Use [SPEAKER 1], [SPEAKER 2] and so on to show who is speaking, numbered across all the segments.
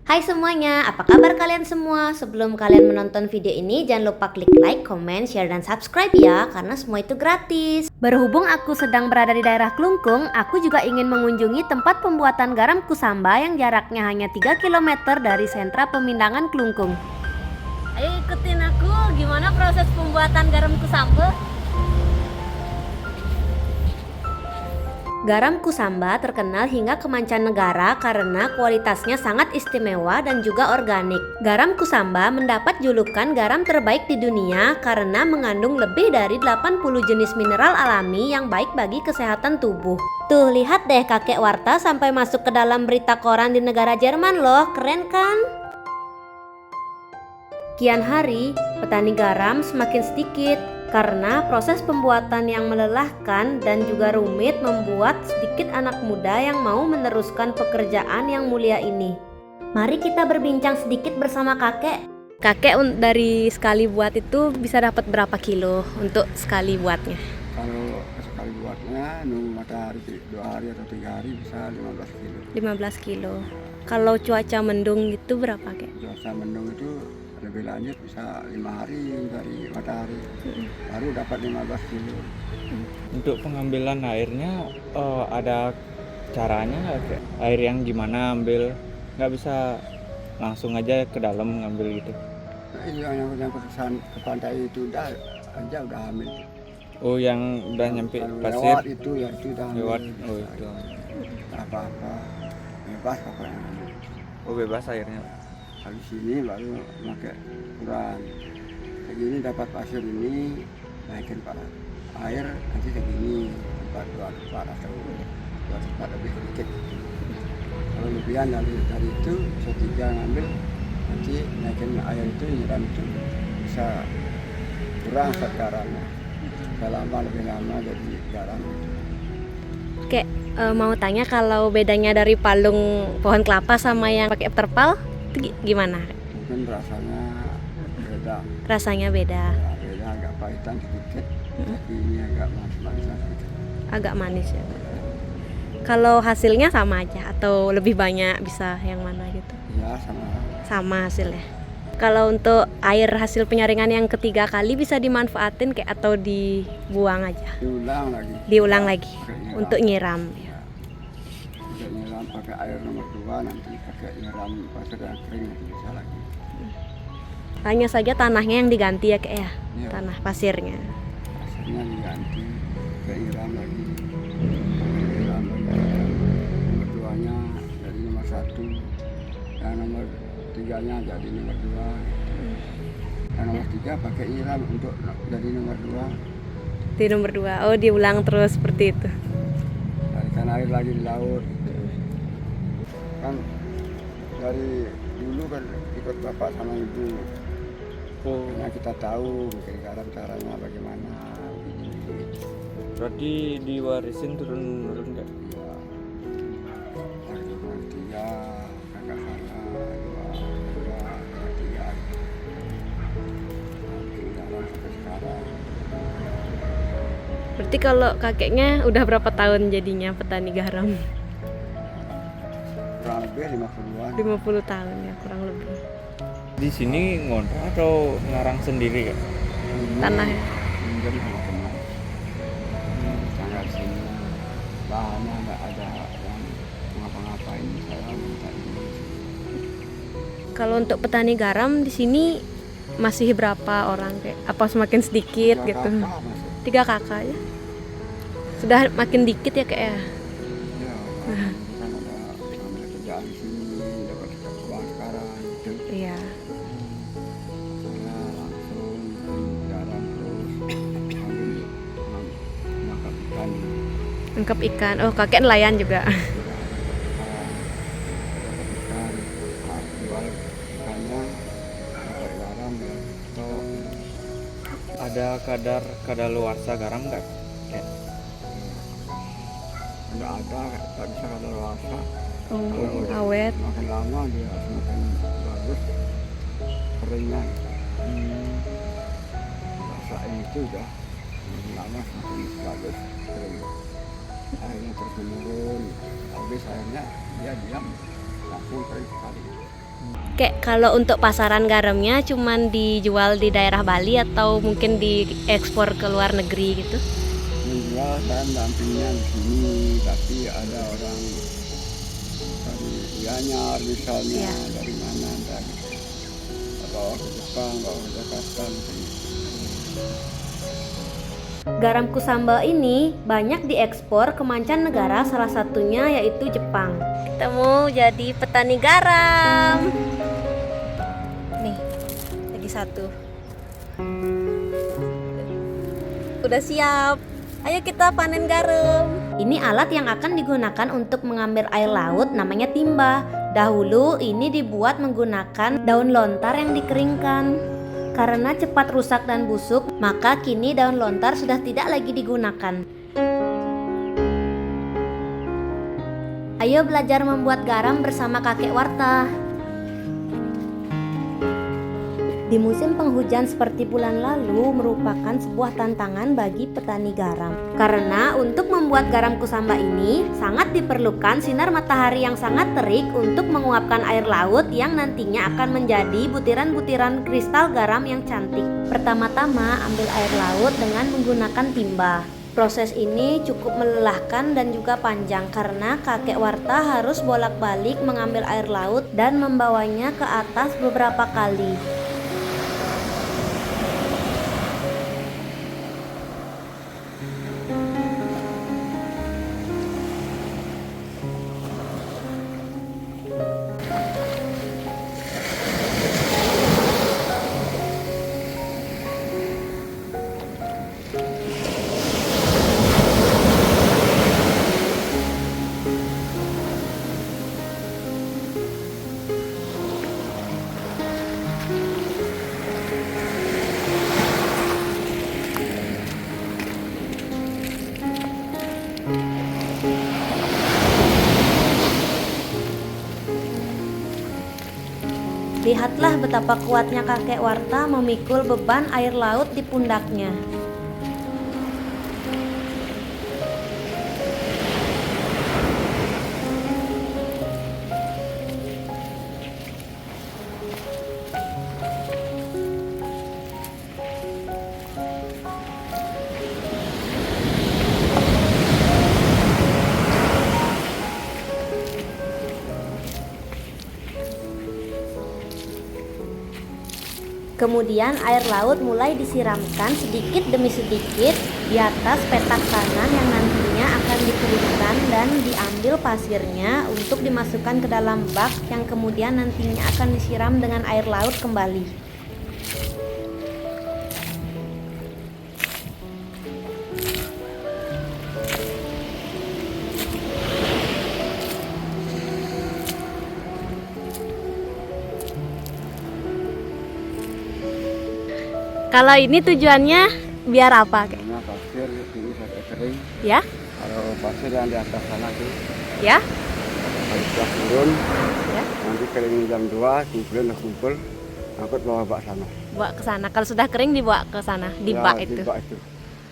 [SPEAKER 1] Hai semuanya, apa kabar kalian semua? Sebelum kalian menonton video ini, jangan lupa klik like, comment, share, dan subscribe ya, karena semua itu gratis. Berhubung aku sedang berada di daerah Klungkung, aku juga ingin mengunjungi tempat pembuatan garam Kusamba yang jaraknya hanya 3 km dari sentra pemindangan Klungkung. Ayo ikutin aku, gimana proses pembuatan garam Kusamba? Garam Kusamba terkenal hingga ke mancanegara karena kualitasnya sangat istimewa dan juga organik. Garam Kusamba mendapat julukan garam terbaik di dunia karena mengandung lebih dari 80 jenis mineral alami yang baik bagi kesehatan tubuh. Tuh, lihat deh kakek Warta sampai masuk ke dalam berita koran di negara Jerman loh, keren kan? Kian hari, petani garam semakin sedikit karena proses pembuatan yang melelahkan dan juga rumit membuat sedikit anak muda yang mau meneruskan pekerjaan yang mulia ini. Mari kita berbincang sedikit bersama kakek. Kakek dari sekali buat itu bisa dapat berapa kilo untuk sekali buatnya?
[SPEAKER 2] Kalau sekali buatnya nunggu matahari 2 hari atau 3 hari bisa 15 kilo.
[SPEAKER 1] 15 kilo. Kalau cuaca mendung itu berapa kek?
[SPEAKER 2] Cuaca mendung itu lebih lanjut bisa 5 hari dari matahari baru dapat 15 kilo.
[SPEAKER 3] Untuk pengambilan airnya ada caranya nggak? Kayak air yang gimana ambil, nggak bisa langsung aja ke dalam ngambil gitu.
[SPEAKER 2] Nah, yang ke pantai itu udah hamil.
[SPEAKER 3] Oh, yang udah nyampe
[SPEAKER 2] Kalau
[SPEAKER 3] pasir
[SPEAKER 2] lewat itu ya itu udah hamil.
[SPEAKER 3] lewat. Oh itu.
[SPEAKER 2] Apa-apa bebas pokoknya.
[SPEAKER 3] Oh, bebas airnya.
[SPEAKER 2] Habis sini baru pakai ukuran segini, dapat pasir ini naikin air nanti segini 4 atau 2 lebih sedikit. Kalau lebihan dari itu bisa 3 ngambil, nanti naikin air itu nyiram itu bisa kurang garamnya, bisa lama lebih lama jadi garam.
[SPEAKER 1] Kek mau tanya kalau bedanya dari palung pohon kelapa sama yang pakai terpal itu gimana?
[SPEAKER 2] Mungkin rasanya beda.
[SPEAKER 1] Rasanya beda.
[SPEAKER 2] Ya, beda agak pahitan sedikit, tapi ini agak manis-manisan sedikit.
[SPEAKER 1] Agak manis ya. Kalau hasilnya sama aja atau lebih banyak, bisa yang mana gitu?
[SPEAKER 2] Ya sama.
[SPEAKER 1] Sama hasilnya. Kalau untuk air hasil penyaringan yang ketiga kali bisa dimanfaatin kayak atau dibuang aja? Diulang lagi untuk nyiram.
[SPEAKER 2] Ya. Untuk nyiram pakai air nomor 2, nanti pakai nyiram pasir yang kering nanti bisa lagi.
[SPEAKER 1] Hanya saja tanahnya yang diganti ya kayak ya?
[SPEAKER 2] Ya.
[SPEAKER 1] Tanah pasirnya.
[SPEAKER 2] Pasirnya diganti, pakai nyiram lagi. Nyiram lagi. Nomor 2-nya jadi nomor 1, yang nomor 3-nya jadi nomor 2. Yang nomor 3 pakai nyiram untuk jadi nomor 2.
[SPEAKER 1] Di nomor 2, oh diulang terus seperti itu.
[SPEAKER 2] Tarikan air lagi di laut. Kan dari dulu kan ikut bapak sama ibu.
[SPEAKER 3] Oh,
[SPEAKER 2] Karena kita tahu bikin garam caranya bagaimana.
[SPEAKER 3] berarti diwarisin turun-turun nggak?
[SPEAKER 2] Ya, yang nomor 3 kakak saya, 2, 3. Bikin garam sampai sekarang.
[SPEAKER 1] Berarti kalau kakeknya udah berapa tahun jadinya petani garam?
[SPEAKER 2] Kurang lebih 50-an.
[SPEAKER 1] 50 tahun ya, kurang lebih.
[SPEAKER 3] Di sini ngontrak atau ngarang sendiri ya?
[SPEAKER 1] Tanahnya.
[SPEAKER 2] Minjem sama teman. Tanggal sini bahannya nggak ada yang ngapa-ngapain, saya minta ini.
[SPEAKER 1] Kalau untuk petani garam di sini masih berapa orang kayak? Apa semakin sedikit
[SPEAKER 2] 3
[SPEAKER 1] gitu?
[SPEAKER 2] kakak masih.
[SPEAKER 1] 3 kakak ya? Sudah makin dikit ya kayak ya?
[SPEAKER 2] Ya, kan ada ambil kerjaan di sini, dapat uang sekarang gitu.
[SPEAKER 1] Iya.
[SPEAKER 2] Saya langsung garam terus ambil nangkap ikan.
[SPEAKER 1] Nangkap ikan. Oh, kakek nelayan juga.
[SPEAKER 2] Dapat ikan, jual ikannya, dapat garam ya. Atau
[SPEAKER 3] Ada kadaluarsa garam nggak? Kayak
[SPEAKER 2] nggak ada, nggak bisa kada luasa.
[SPEAKER 1] Oh, awet.
[SPEAKER 2] Makin lama dia semakin bagus keringnya. Rasain itu udah semakin lama semakin bagus kering. Akhirnya terus menurun. Habis akhirnya dia diam langsung kering sekali.
[SPEAKER 1] Kayak kalau untuk pasaran garamnya cuman dijual di daerah Bali atau mungkin diekspor ke luar negeri gitu?
[SPEAKER 2] Menjual dan dampingnya di sini, tapi ada orang dari Gianyar misalnya,
[SPEAKER 1] Iya.
[SPEAKER 2] dari mana, dari bawa ke Jepang, bawa ke Jakarta.
[SPEAKER 1] Garam kusambal ini banyak diekspor ke mancanegara, salah satunya yaitu Jepang. Kita mau jadi petani garam. Nih, lagi satu. Udah siap. Ayo kita panen garam. Ini alat yang akan digunakan untuk mengambil air laut, namanya timba. Dahulu ini dibuat menggunakan daun lontar yang dikeringkan. Karena cepat rusak dan busuk, maka kini daun lontar sudah tidak lagi digunakan. Ayo belajar membuat garam bersama kakek Warta. Di musim penghujan seperti bulan lalu merupakan sebuah tantangan bagi petani garam. Karena untuk membuat garam kusamba ini sangat diperlukan sinar matahari yang sangat terik untuk menguapkan air laut yang nantinya akan menjadi butiran-butiran kristal garam yang cantik. Pertama-tama ambil air laut dengan menggunakan timba. Proses ini cukup melelahkan dan juga panjang karena kakek Warta harus bolak-balik mengambil air laut dan membawanya ke atas beberapa kali. Lihatlah betapa kuatnya kakek Warta memikul beban air laut di pundaknya. Kemudian air laut mulai disiramkan sedikit demi sedikit di atas petak tanah yang nantinya akan dikeringkan dan diambil pasirnya untuk dimasukkan ke dalam bak yang kemudian nantinya akan disiram dengan air laut kembali. Kalau ini tujuannya biar apa?
[SPEAKER 2] Karena pasir ini sampai kering.
[SPEAKER 1] Ya?
[SPEAKER 2] Kalau pasir yang di atas sana tuh,
[SPEAKER 1] Ya?
[SPEAKER 2] kalau sudah turun,
[SPEAKER 1] Ya?
[SPEAKER 2] nanti kering jam 2, kumpul, angkut bawa bak sana.
[SPEAKER 1] Bawa ke sana. Kalau sudah kering dibawa ke sana, di
[SPEAKER 2] Ya,
[SPEAKER 1] bak
[SPEAKER 2] di
[SPEAKER 1] itu.
[SPEAKER 2] bak itu.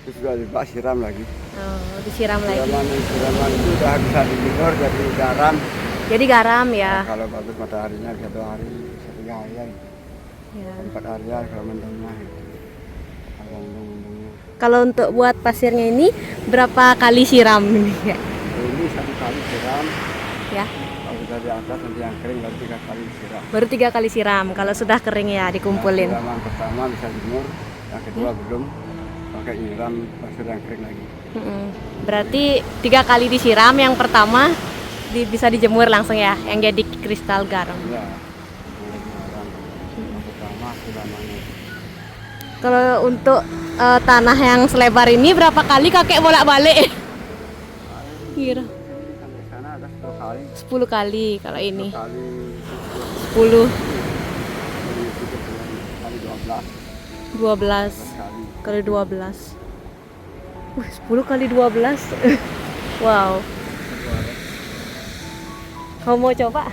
[SPEAKER 2] Terus sudah di bak siram lagi.
[SPEAKER 1] Oh, disiram lagi.
[SPEAKER 2] Siraman itu udah bisa dijemur jadi garam.
[SPEAKER 1] Jadi garam ya.
[SPEAKER 2] Nah, kalau bagus mataharinya bisa 2 hari, bisa 3 hari,
[SPEAKER 1] Ya.
[SPEAKER 2] 4 hari kalau mendungnya.
[SPEAKER 1] Kalau untuk buat pasirnya ini berapa kali siram?
[SPEAKER 2] Ini 1 kali siram.
[SPEAKER 1] Ya.
[SPEAKER 2] Kalau sudah di atas nanti yang kering baru 3 kali siram.
[SPEAKER 1] Baru 3 kali siram. Kalau sudah kering ya dikumpulin.
[SPEAKER 2] Siraman pertama bisa jemur, yang kedua belum, pakai nyiram pasir yang kering lagi.
[SPEAKER 1] Berarti 3 kali disiram. Yang pertama bisa dijemur langsung ya, yang jadi kristal garam.
[SPEAKER 2] Ya, yang pertama siramannya.
[SPEAKER 1] Kalau untuk tanah yang selebar ini berapa kali kakek bolak-balik? Kira
[SPEAKER 2] Sampai sana ada 10 kali.
[SPEAKER 1] 10 kali kalau ini.
[SPEAKER 2] 10 kali
[SPEAKER 1] 10,
[SPEAKER 2] kali 12
[SPEAKER 1] 12
[SPEAKER 2] kali.
[SPEAKER 1] kali 12. 10 kali 12. Wow. Kamu mau coba?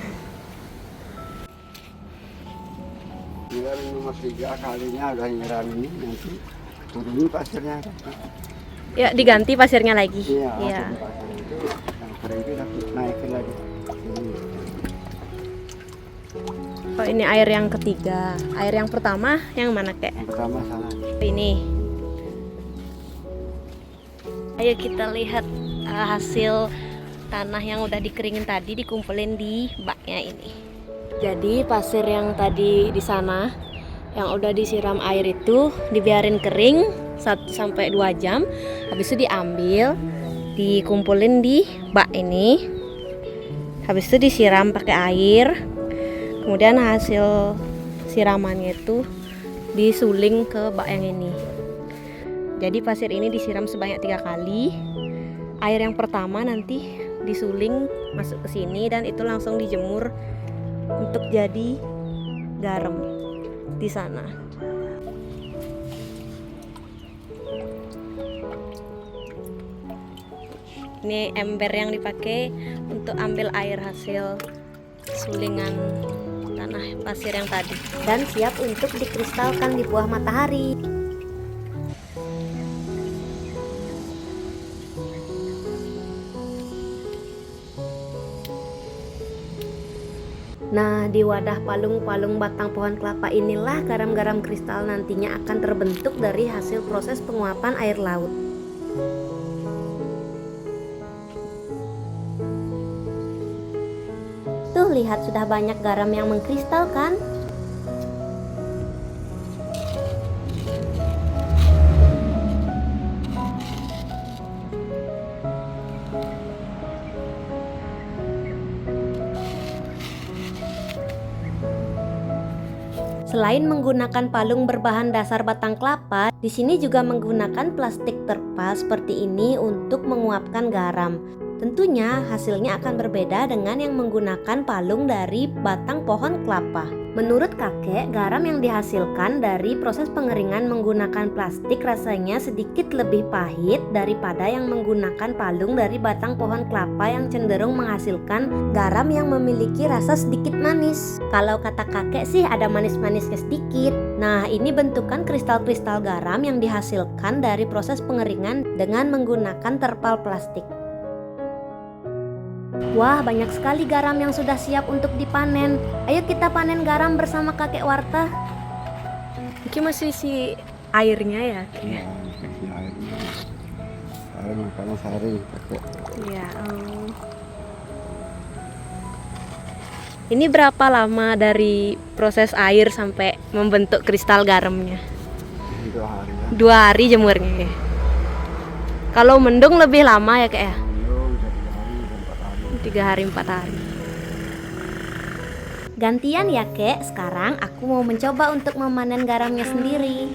[SPEAKER 2] Nyiram nomor 3 kalinya udah nyiram ini, nanti turunin pasirnya.
[SPEAKER 1] Ya, diganti pasirnya lagi.
[SPEAKER 2] Iya,
[SPEAKER 1] Iya.
[SPEAKER 2] pasir itu yang kering itu naikin lagi. Ini.
[SPEAKER 1] Oh, ini air yang ketiga. Air yang pertama yang mana, Kek?
[SPEAKER 2] Yang pertama sana.
[SPEAKER 1] Ini. Ayo kita lihat hasil tanah yang udah dikeringin tadi dikumpulin di baknya ini. Jadi pasir yang tadi di sana yang udah disiram air itu dibiarin kering 1 sampai 2 jam. Habis itu diambil, dikumpulin di bak ini. Habis itu disiram pakai air. Kemudian hasil siramannya itu disuling ke bak yang ini. Jadi pasir ini disiram sebanyak 3 kali. Air yang pertama nanti disuling masuk ke sini dan itu langsung dijemur untuk jadi garam di sana. Ini ember yang dipakai untuk ambil air hasil sulingan tanah pasir yang tadi, dan siap untuk dikristalkan di bawah matahari. Nah, di wadah palung-palung batang pohon kelapa inilah garam-garam kristal nantinya akan terbentuk dari hasil proses penguapan air laut. Tuh, lihat sudah banyak garam yang mengkristal kan? Selain menggunakan palung berbahan dasar batang kelapa, di sini juga menggunakan plastik terpal seperti ini untuk menguapkan garam. Tentunya hasilnya akan berbeda dengan yang menggunakan palung dari batang pohon kelapa. Menurut kakek, garam yang dihasilkan dari proses pengeringan menggunakan plastik rasanya sedikit lebih pahit daripada yang menggunakan palung dari batang pohon kelapa yang cenderung menghasilkan garam yang memiliki rasa sedikit manis. Kalau kata kakek sih ada manis-manisnya sedikit. Nah, ini bentukan kristal-kristal garam yang dihasilkan dari proses pengeringan dengan menggunakan terpal plastik. Wah, banyak sekali garam yang sudah siap untuk dipanen. Ayo kita panen garam bersama kakek Warta. Ini masih isi airnya ya?
[SPEAKER 2] Iya, kasih airnya. Air makanya sehari pakai.
[SPEAKER 1] Iya. Ini berapa lama dari proses air sampai membentuk kristal garamnya?
[SPEAKER 2] 2 hari ya.
[SPEAKER 1] 2 hari jemurnya ya. Kalau mendung lebih lama ya kak ya? 3 hari 4 hari. Gantian ya kek, sekarang aku mau mencoba untuk memanen garamnya sendiri.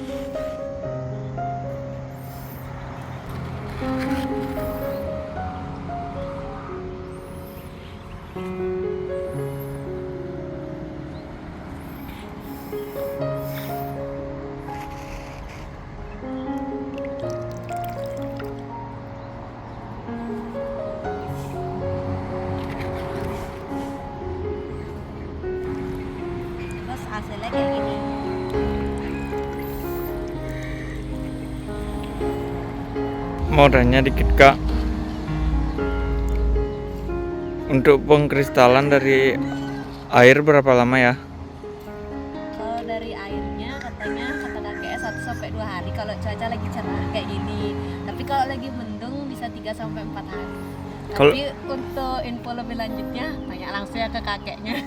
[SPEAKER 1] Hasilnya kayak gini.
[SPEAKER 3] Mau tanya dikit kak, untuk pengkristalan dari air berapa lama ya?
[SPEAKER 1] Kalau dari airnya katanya kata kakek 1-2 hari kalau cuaca lagi cerah kayak gini. Tapi kalau lagi mendung bisa 3-4 hari. Tapi untuk info lebih lanjutnya tanya langsung ya ke kakeknya.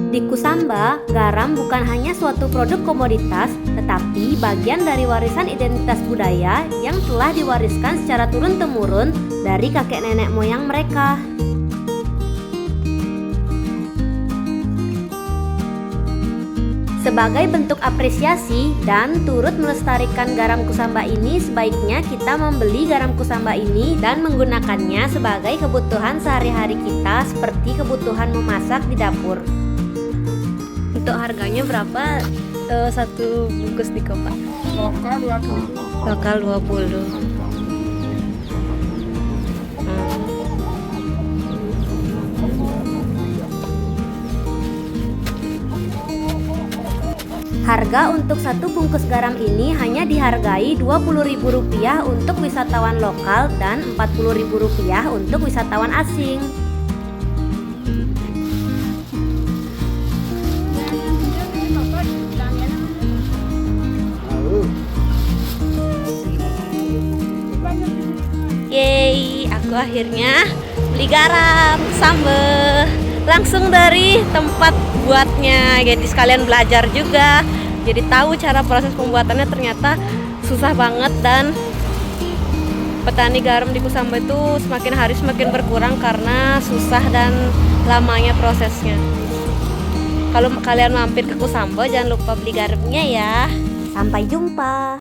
[SPEAKER 1] Di Kusamba, garam bukan hanya suatu produk komoditas, tetapi bagian dari warisan identitas budaya yang telah diwariskan secara turun-temurun dari kakek nenek moyang mereka. Sebagai bentuk apresiasi dan turut melestarikan garam Kusamba ini, sebaiknya kita membeli garam Kusamba ini dan menggunakannya sebagai kebutuhan sehari-hari kita seperti kebutuhan memasak di dapur. Untuk harganya berapa satu bungkus di Kopa?
[SPEAKER 2] Lokal 20.
[SPEAKER 1] Lokal 20. Harga untuk satu bungkus garam ini hanya dihargai Rp20.000 untuk wisatawan lokal dan Rp40.000 untuk wisatawan asing. Yeay, aku akhirnya beli garam, sambal langsung dari tempat buatnya. Jadi sekalian belajar juga. Jadi tahu cara proses pembuatannya, ternyata susah banget, dan petani garam di Kusamba itu semakin hari semakin berkurang karena susah dan lamanya prosesnya. Kalau kalian mampir ke Kusamba jangan lupa beli garamnya ya. Sampai jumpa.